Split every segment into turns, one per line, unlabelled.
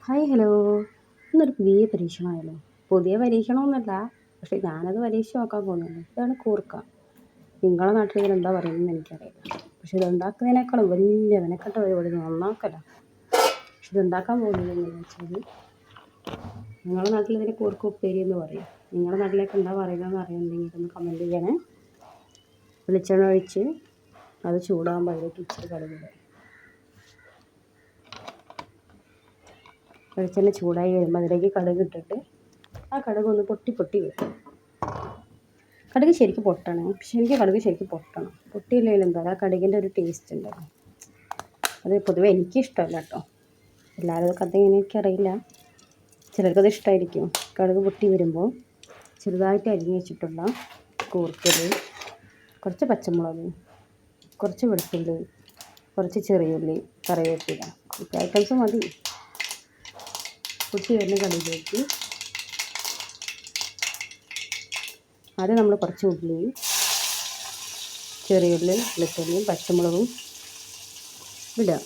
Hi hello. ഇന്നൊരു പുതിയ പരീക്ഷണമായല്ലോ. പുതിയ പരീക്ഷണമൊന്നുമല്ല, പക്ഷെ ഞാനത് പരീക്ഷിച്ച് നോക്കാൻ പോകുന്നുണ്ട്. ഇതാണ് കൂർക്ക. നിങ്ങളുടെ നാട്ടിൽ ഇതിനെന്താ പറയുന്നതെന്ന് എനിക്കറിയില്ല. പക്ഷെ ഇത് ഉണ്ടാക്കുന്നതിനേക്കാളും വലിയ മെനക്കെട്ട പരിപാടി നന്നാക്കല. പക്ഷെ ഇത് ഉണ്ടാക്കാൻ പോകുന്നത് എങ്ങനെയാണെന്ന് വെച്ചാൽ, നിങ്ങളുടെ നാട്ടിൽ ഇതിന് കൂർക്ക ഉപ്പേരി എന്ന് പറയും. നിങ്ങളുടെ നാട്ടിലേക്ക് എന്താ പറയുന്നതെന്ന് അറിയുന്നുണ്ടെങ്കിൽ ഒന്ന് കമൻറ്റ് ചെയ്യണേ. വെളിച്ചെണ്ണ ഒഴിച്ച് അത് ചൂടാകുമ്പോൾ അതിലേക്ക് ഇച്ചിരി കടുക്. വെളിച്ചെണ്ണ ചൂടായി വരുമ്പോൾ അതിലേക്ക് കടുക് ഇട്ടിട്ട് ആ കടുക് ഒന്ന് പൊട്ടി വരും. കടുക് ശരിക്കും പൊട്ടണം. പക്ഷെ എനിക്ക് കടുക് ശരിക്കും പൊട്ടണം. പൊട്ടിയില്ലെങ്കിൽ എന്താ ആ കടുകിൻ്റെ ഒരു ടേസ്റ്റ് ഉണ്ടല്ലോ, അത് പൊതുവെ എനിക്കിഷ്ടമല്ല കേട്ടോ. എല്ലാവരും കഥ എങ്ങനെ എനിക്കറിയില്ല, ചിലർക്കത് ഇഷ്ടമായിരിക്കും. കടുക് പൊട്ടി വരുമ്പോൾ ചെറുതായിട്ട് അരിഞ്ഞ് വെച്ചിട്ടുള്ള കൂർക്കയിൽ കുറച്ച് പച്ചമുളക്, കുറച്ച് വെളുത്തുള്ളി, കുറച്ച് ചെറിയുള്ളി, കറിവേപ്പില, ഇത്ര ഐറ്റംസ് മതി. പൊട്ടി വരുന്ന കടുകിലേക്ക് ആദ്യം നമ്മൾ കുറച്ച് ഉള്ളിയും ചെറിയുള്ളി, വെളുത്തുള്ളിയും പച്ചമുളകും ഇടുക.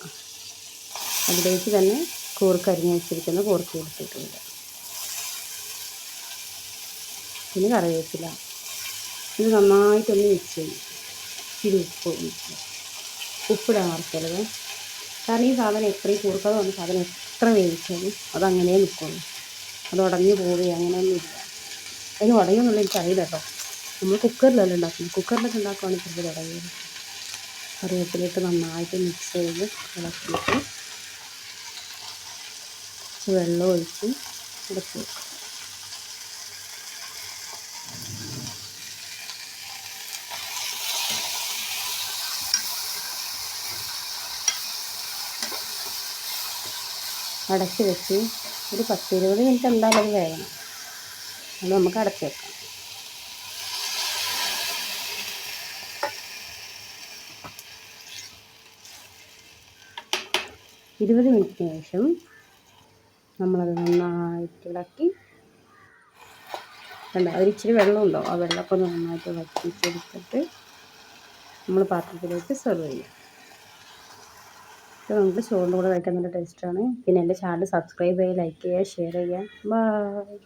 അതിലേക്ക് തന്നെ കൂർക്ക അരിഞ്ഞ് വെച്ചിരിക്കുന്ന കൂർക്ക എടുത്തിട്ട് ഇടുക. പിന്നെ കറിവേപ്പില. ഇത് നന്നായിട്ടൊന്ന് മിക്സ് ചെയ്യും. ഇച്ചിരി ഉപ്പിടാൻ മറക്കരുത്. കാരണം ഈ സാധനം എത്രയും കൂർക്ക വന്ന സാധനം എത്ര വേവിച്ചാലും അതങ്ങനെ നിൽക്കുള്ളൂ. അത് ഉടഞ്ഞു പോവുകയോ അങ്ങനെയൊന്നുമില്ല. അതിന് ഉടയുമെന്നുള്ള എനിക്കറിയില്ല കേട്ടോ. നമ്മൾ കുക്കറിലല്ല ഉണ്ടാക്കുന്നത്. കുക്കറിലൊക്കെ ഉണ്ടാക്കുകയാണെങ്കിൽ ചിലപ്പോൾ ഉടയും. കറിവേപ്പിലിട്ട് നന്നായിട്ട് മിക്സ് ചെയ്ത് ഇളക്കിയിട്ട് വെള്ളം ഒഴിച്ച് ഇളക്കി വെക്കും. അടച്ച് വെച്ച് ഒരു 10-20 മിനിറ്റ് എന്തായാലും അത് വേകണം. അത് നമുക്ക് അടച്ച് വെക്കാം. ഇരുപത് മിനിറ്റിന് ശേഷം നമ്മളത് നന്നായിട്ട് ഇളക്കി കണ്ട അതിരിച്ചിരി വെള്ളമുണ്ടോ, ആ വെള്ളമൊക്കെ ഒന്ന് നന്നായിട്ട് വറ്റിച്ചെടുത്തിട്ട് നമ്മൾ പാത്രത്തിലേക്ക് സെർവ് ചെയ്യാം. ഇത് നമുക്ക് ചോറിൻ്റെ കൂടെ കഴിക്കാൻ നല്ല ടേസ്റ്റാണ്. പിന്നെ എൻ്റെ ചാനൽ സബ്സ്ക്രൈബ് ചെയ്യുക, ലൈക്ക് ചെയ്യുക, ഷെയർ ചെയ്യുക. ബൈ.